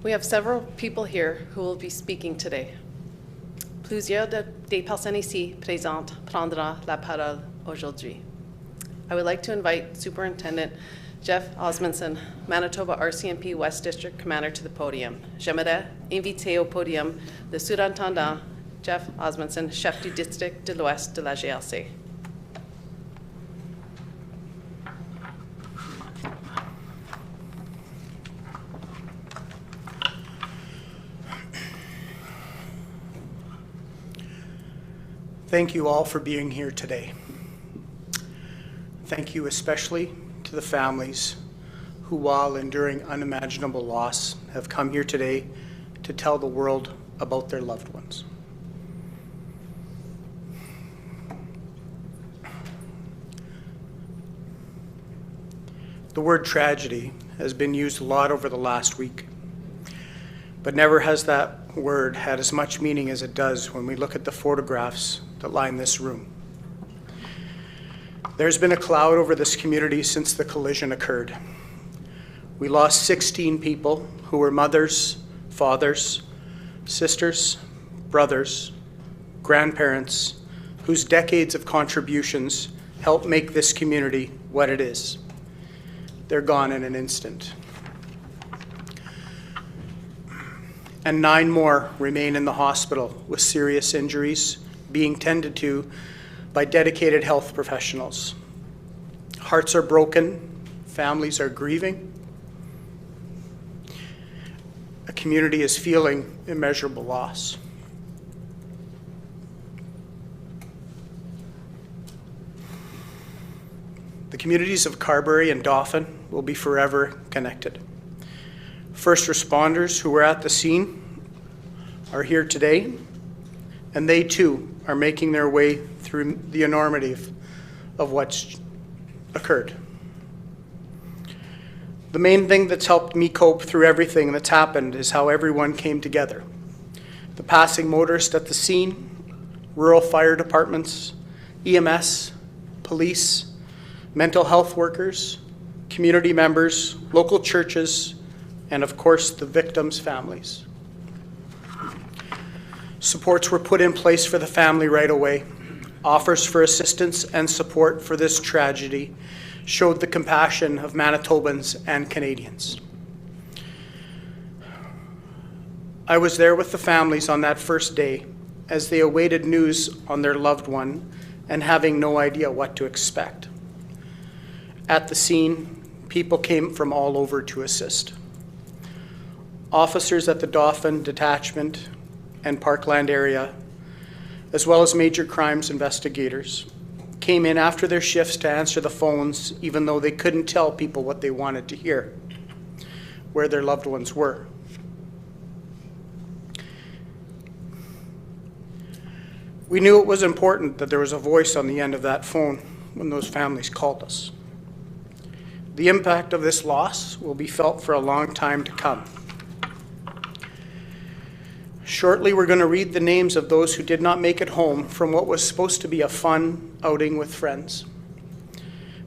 We have several people here who will be speaking today. Plusieurs des personnes ici présentes prendront la parole aujourd'hui. I would like to invite Superintendent Jeff Asmundson, Manitoba RCMP West District Commander, to the podium. J'aimerais inviter au podium le Surintendant Jeff Asmundson, chef du district de l'Ouest de la GRC. Thank you all for being here today. Thank you especially to the families who, while enduring unimaginable loss, have come here today to tell the world about their loved ones. The word tragedy has been used a lot over the last week, but never has that word had as much meaning as it does when we look at the photographs that line this room. There's been a cloud over this community since the collision occurred. We lost 16 people who were mothers, fathers, sisters, brothers, grandparents, whose decades of contributions helped make this community what it is. They're gone in an instant. And 9 more remain in the hospital with serious injuries being tended to by dedicated health professionals. Hearts are broken, families are grieving. A community is feeling immeasurable loss. The communities of Carberry and Dauphin will be forever connected. First responders who were at the scene are here today, and they too are making their way through the enormity of what's occurred. The main thing that's helped me cope through everything that's happened is how everyone came together. The passing motorist at the scene, rural fire departments, EMS, police, mental health workers, community members, local churches, and of course the victims' families. Supports were put in place for the family right away. Offers for assistance and support for this tragedy showed the compassion of Manitobans and Canadians. I was there with the families on that first day as they awaited news on their loved one and having no idea what to expect. At the scene, people came from all over to assist. Officers at the Dauphin detachment and Parkland area, as well as major crimes investigators, came in after their shifts to answer the phones, even though they couldn't tell people what they wanted to hear, where their loved ones were. We knew it was important that there was a voice on the end of that phone when those families called us. The impact of this loss will be felt for a long time to come. Shortly, we're going to read the names of those who did not make it home from what was supposed to be a fun outing with friends.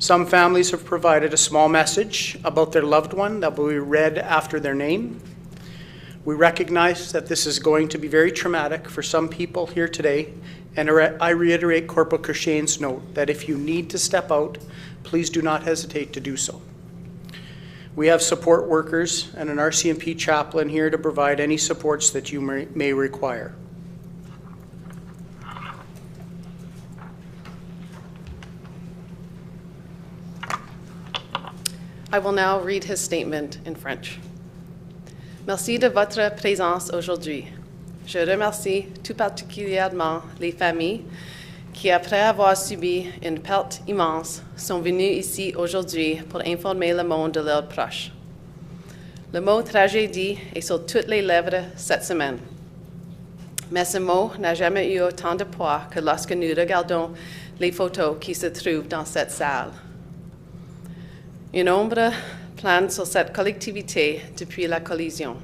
Some families have provided a small message about their loved one that will be read after their name. We recognize that this is going to be very traumatic for some people here today, and I reiterate Corporal Kershane's note that if you need to step out, please do not hesitate to do so. We have support workers and an RCMP chaplain here to provide any supports that you may require. I will now read his statement in French. Merci de votre présence aujourd'hui. Je remercie tout particulièrement les familles qui, après avoir subi une perte immense, sont venues ici aujourd'hui pour informer le monde de leurs proches. Le mot tragédie est sur toutes les lèvres cette semaine. Mais ce mot n'a jamais eu autant de poids que lorsque nous regardons les photos qui se trouvent dans cette salle. Une ombre plane sur cette collectivité depuis la collision.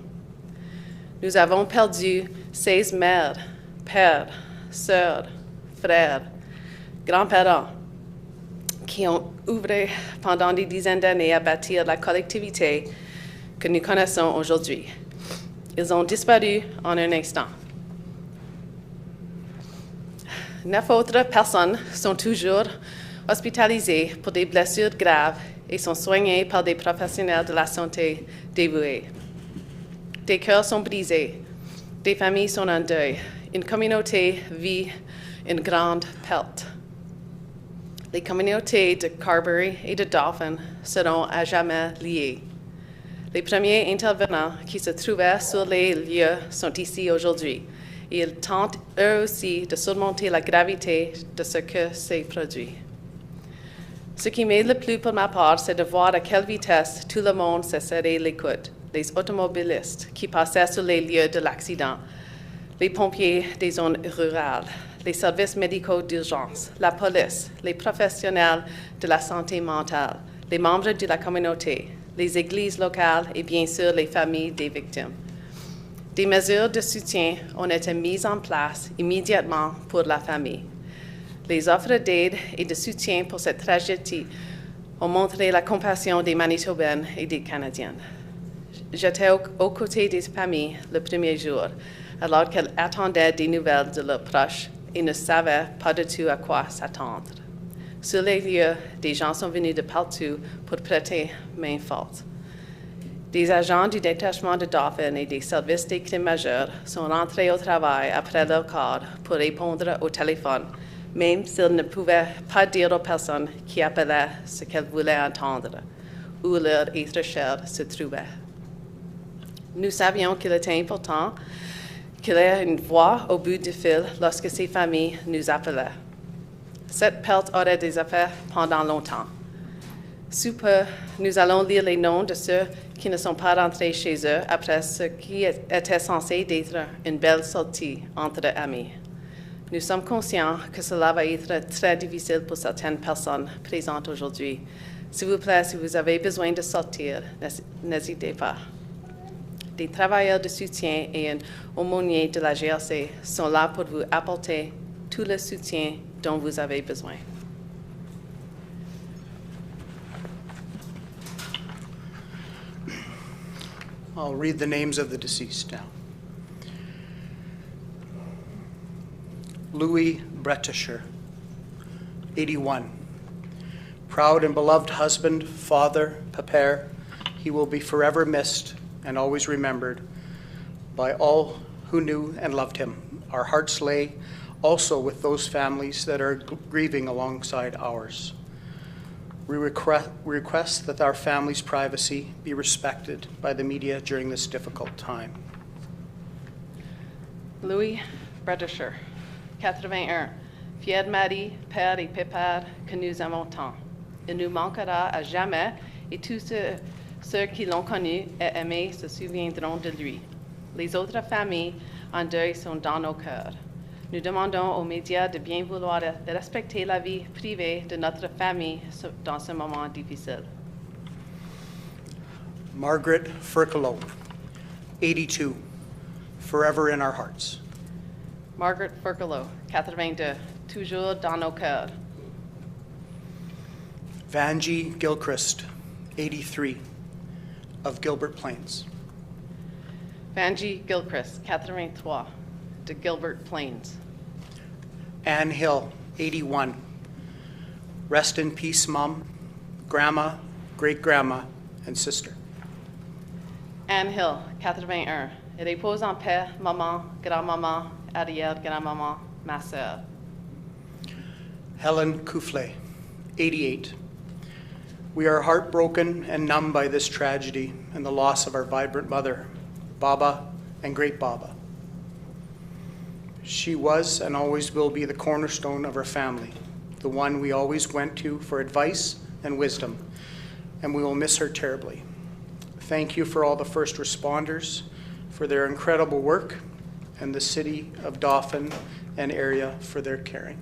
Nous avons perdu 16 mères, pères, sœurs, frères, grands-parents qui ont œuvré pendant des dizaines d'années à bâtir la collectivité que nous connaissons aujourd'hui. Ils ont disparu en un instant. 9 autres personnes sont toujours hospitalisées pour des blessures graves et sont soignées par des professionnels de la santé dévoués. Des cœurs sont brisés, des familles sont en deuil, une communauté vit une grande perte. Les communautés de Carberry et de Dauphin seront à jamais liées. Les premiers intervenants qui se trouvaient sur les lieux sont ici aujourd'hui. Et ils tentent eux aussi de surmonter la gravité de ce que s'est produit. Ce qui m'aide le plus pour ma part, c'est de voir à quelle vitesse tout le monde se serait l'écoute. Les automobilistes qui passaient sur les lieux de l'accident, les pompiers des zones rurales, les services médicaux d'urgence, la police, les professionnels de la santé mentale, les membres de la communauté, les églises locales et bien sûr les familles des victimes. Des mesures de soutien ont été mises en place immédiatement pour la famille. Les offres d'aide et de soutien pour cette tragédie ont montré la compassion des Manitobaines et des Canadiennes. J'étais aux côtés des familles le premier jour, alors qu'elles attendaient des nouvelles de leurs proches et ne savaient pas du tout à quoi s'attendre. Sur les lieux, des gens sont venus de partout pour prêter main forte. Des agents du détachement de Dauphin et des services des crimes majeurs sont rentrés au travail après leur corps pour répondre au téléphone, même s'ils ne pouvaient pas dire aux personnes qui appelaient ce qu'elles voulaient entendre, où leur être cher se trouvait. Nous savions qu'il était important qu'il y ait une voix au bout du fil lorsque ces familles nous appelaient. Cette perte aurait des effets pendant longtemps. Sous peu, nous allons lire les noms de ceux qui ne sont pas rentrés chez eux après ce qui était censé être une belle sortie entre amis. Nous sommes conscients que cela va être très difficile pour certaines personnes présentes aujourd'hui. S'il vous plaît, si vous avez besoin de sortir, n'hésitez pas. Des travailleurs de soutien et un aumônier de la GRC sont là pour vous apporter tout le soutien dont vous avez besoin. I'll read the names of the deceased now. Louis Bretecher, 81. Proud and beloved husband, father, père, he will be forever missed and always remembered by all who knew and loved him. Our hearts lay also with those families that are grieving alongside ours. We request that our family's privacy be respected by the media during this difficult time. Louis Bretecher, 81. Fier mari, père et pépère que nous aimons tant. Il nous manquera à jamais et tous ceux qui l'ont connu et aimé se souviendront de lui. Les autres familles en deuil sont dans nos cœurs. Nous demandons aux médias de bien vouloir respecter la vie privée de notre famille dans ce moment difficile. Margaret Furkalo, 82, forever in our hearts. Margaret Furkalo, 82, toujours dans nos cœurs. Vangie Gilchrist, 83, of Gilbert Plains. Vangie Gilchrist, 83, de Gilbert Plains. Anne Hill, 81. Rest in peace, Mom, Grandma, great-grandma, and sister. Anne Hill, 81. Repose en paix, maman, grand-maman, arrière-grand-maman, ma sœur. Helen Kufley, 88. We are heartbroken and numb by this tragedy and the loss of our vibrant mother, Baba and Great Baba. She was and always will be the cornerstone of our family, the one we always went to for advice and wisdom, and we will miss her terribly. Thank you for all the first responders, for their incredible work, and the city of Dauphin and area for their caring.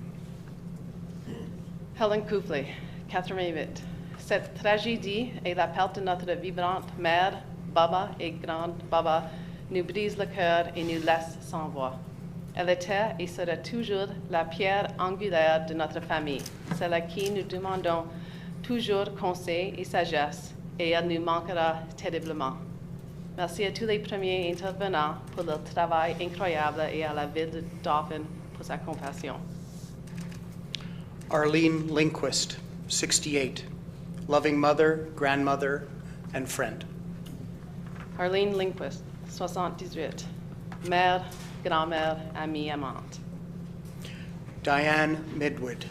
Helen Kufley, 88. Cette tragédie et la perte de notre vibrante mère, Baba et grand-baba nous brise le cœur et nous laisse sans voix. Elle était et sera toujours la pierre angulaire de notre famille, celle à qui nous demandons toujours conseil et sagesse, et elle nous manquera terriblement. Merci à tous les premiers intervenants pour leur travail incroyable et à la ville de Dauphin pour sa compassion. Arlene Lindquist, 68, loving mother, grandmother, and friend. Arlene Lindquist, 78, mère, grand-mère, amie, amante. Dianne Medwid,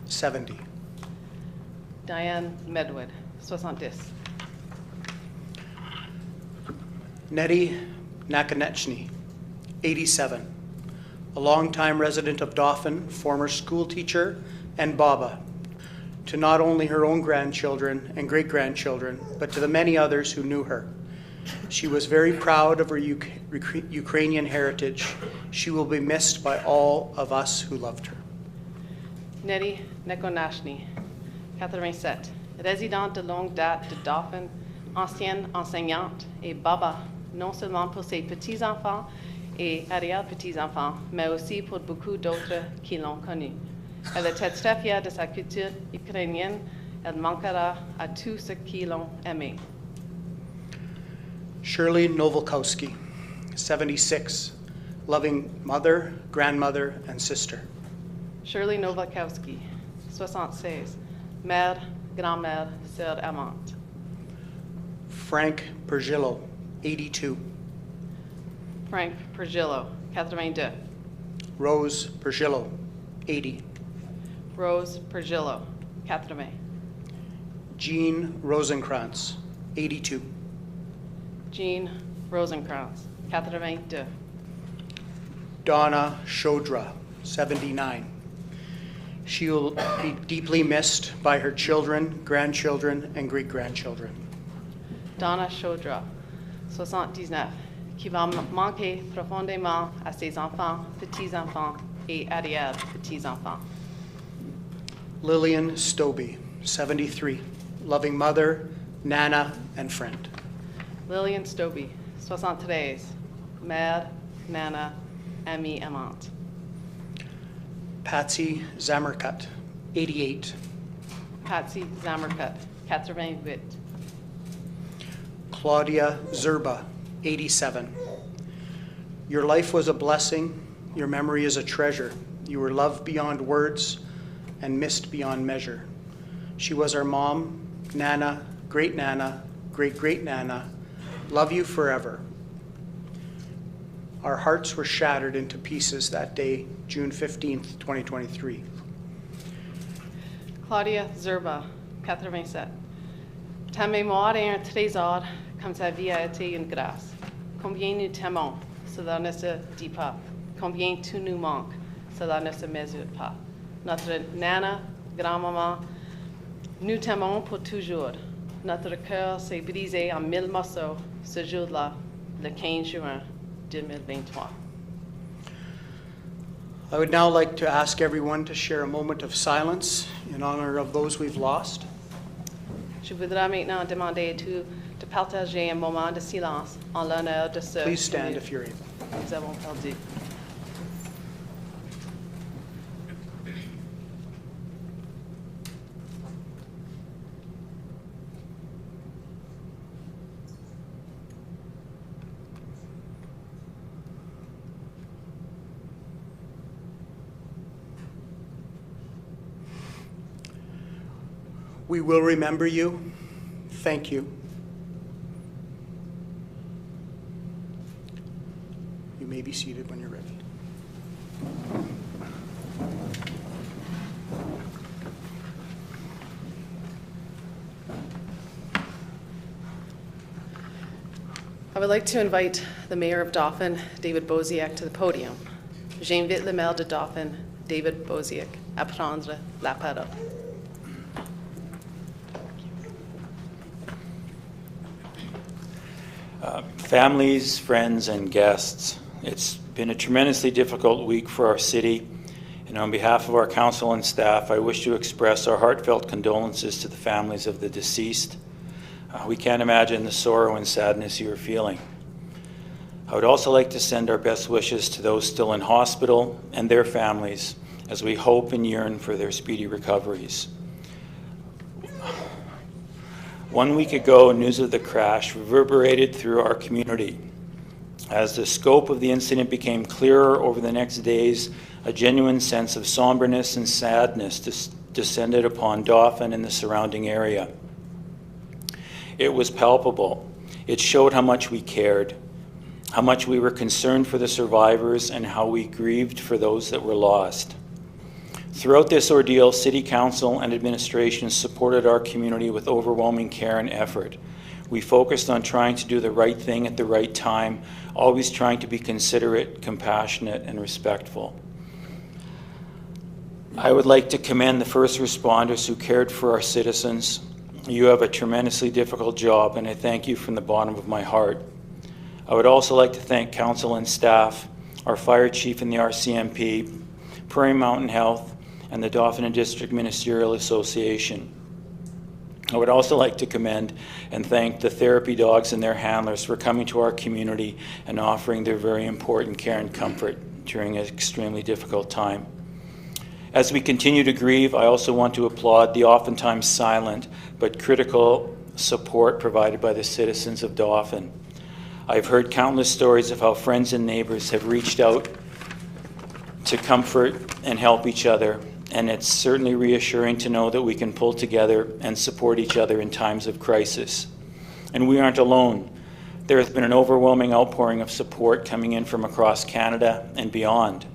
70. Dianne Medwid, 70. Nettie Nakonechny, 87, a longtime resident of Dauphin, former school teacher, and Baba, to not only her own grandchildren and great-grandchildren, but to the many others who knew her. She was very proud of her Ukrainian heritage. She will be missed by all of us who loved her. Nettie Nakonechny, 87, résidente de longue date de Dauphin, ancienne enseignante et Baba, non seulement pour ses petits-enfants et arrière-petits-enfants, mais aussi pour beaucoup d'autres qui l'ont connue. Elle était très fière de sa culture ukrainienne. Elle manquera à tous ceux qui l'ont aimée. Shirley Novalkowski, 76, loving mother, grandmother, and sister. Shirley Novalkowski, 76, mère, grand-mère, sœur amante. Frank Perzylo, 82. Frank Perzylo, 82. Rose Perzylo, 80. Rose Perzylo, 80. Jean Rosenkranz, 82. Jean Rosenkranz, 82. Donna Showdra, 79. She will be deeply missed by her children, grandchildren, and great-grandchildren. Donna Showdra, 79, qui va manquer profondément à ses enfants, petits-enfants et arrière-petits-enfants. Lillian Stobbe, 73, loving mother, nana, and friend. Lillian Stobbe, 73, mère, nana, amie, amante. Patsy Zamrykut, 88. Patsy Zamrykut, 88. Claudia Zurba, 87. Your life was a blessing. Your memory is a treasure. You were loved beyond words and missed beyond measure. She was our mom, nana, great-nana, great-great-nana. Love you forever. Our hearts were shattered into pieces that day, June 15th, 2023. Claudia Zurba, 87. Ta mémoire est un trésor, comme ta vie a été une grâce. Combien nous t'aimons, cela ne se dit pas. Combien tu nous manques, cela ne se mesure pas. Notre nana, grand-maman, nous t'aimons pour toujours. Notre cœur s'est brisé en 1000 morceaux ce jour-là, le 15 juin 2023. I would now like to ask everyone to share a moment of silence in honor of those we've lost. Je voudrais maintenant demander à tous de partager un moment de silence en l'honneur de ceux Please stand que if you're able. nous avons perdus. We will remember you. Thank you. You may be seated when you're ready. I would like to invite the Mayor of Dauphin, David Boziak, to the podium. J'invite le maire de Dauphin, David Boziak, à prendre la parole. Families, friends, and guests, it's been a tremendously difficult week for our city, and on behalf of our council and staff, I wish to express our heartfelt condolences to the families of the deceased. We can't imagine the sorrow and sadness you are feeling. I would also like to send our best wishes to those still in hospital and their families as we hope and yearn for their speedy recoveries. 1 week ago, news of the crash reverberated through our community. As the scope of the incident became clearer over the next days, a genuine sense of somberness and sadness descended upon Dauphin and the surrounding area. It was palpable. It showed how much we cared, how much we were concerned for the survivors, and how we grieved for those that were lost. Throughout this ordeal, City Council and administration supported our community with overwhelming care and effort. We focused on trying to do the right thing at the right time, always trying to be considerate, compassionate, and respectful. I would like to commend the first responders who cared for our citizens. You have a tremendously difficult job, and I thank you from the bottom of my heart. I would also like to thank council and staff, our fire chief and the RCMP, Prairie Mountain Health, and the Dauphin and District Ministerial Association. I would also like to commend and thank the therapy dogs and their handlers for coming to our community and offering their very important care and comfort during an extremely difficult time. As we continue to grieve, I also want to applaud the oftentimes silent but critical support provided by the citizens of Dauphin. I've heard countless stories of how friends and neighbors have reached out to comfort and help each other, and it's certainly reassuring to know that we can pull together and support each other in times of crisis. And we aren't alone. There has been an overwhelming outpouring of support coming in from across Canada and beyond.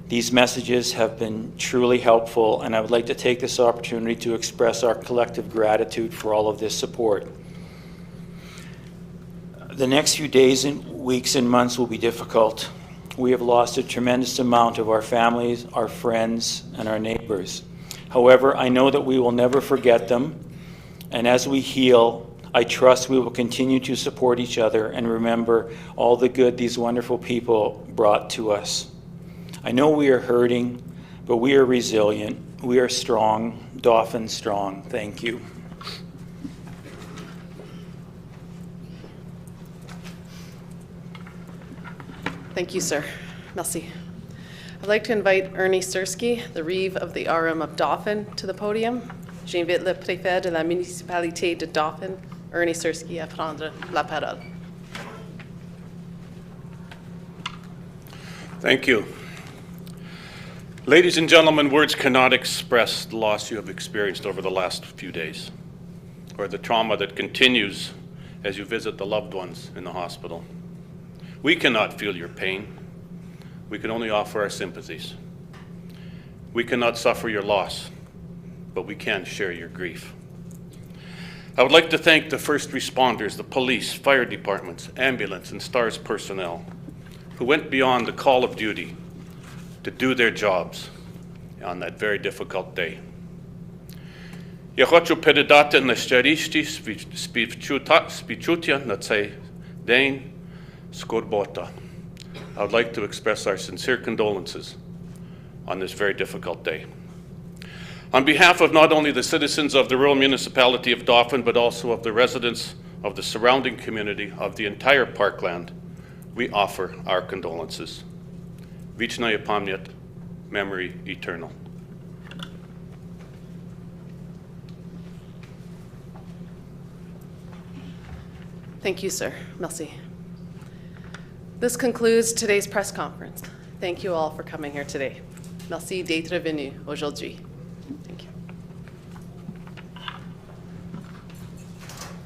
These messages have been truly helpful, and I would like to take this opportunity to express our collective gratitude for all of this support. The next few days and weeks and months will be difficult. We have lost a tremendous amount of our families, our friends, and our neighbors. However, I know that we will never forget them, and as we heal, I trust we will continue to support each other and remember all the good these wonderful people brought to us. I know we are hurting, but we are resilient. We are strong, Dauphin strong. Thank you. Thank you, sir. Merci. I'd like to invite Ernie Sursky, the Reeve of the RM of Dauphin, to the podium. J'invite le préfet de la municipalité de Dauphin, Ernie Sursky, à prendre la parole. Thank you. Ladies and gentlemen, words cannot express the loss you have experienced over the last few days, or the trauma that continues as you visit the loved ones in the hospital. We cannot feel your pain. We can only offer our sympathies. We cannot suffer your loss, but we can share your grief. I would like to thank the first responders, the police, fire departments, ambulance, and STARS personnel who went beyond the call of duty to do their jobs on that very difficult day. Я хочу передати найщиріші співчуття на цей день скорбота. I would like to express our sincere condolences on this very difficult day. On behalf of not only the citizens of the rural municipality of Dauphin, but also of the residents of the surrounding community of the entire parkland, we offer our condolences. Вечная память, memory eternal. Thank you, sir. Merci. This concludes today's press conference. Thank you all for coming here today. Merci d'être venu aujourd'hui. Thank you.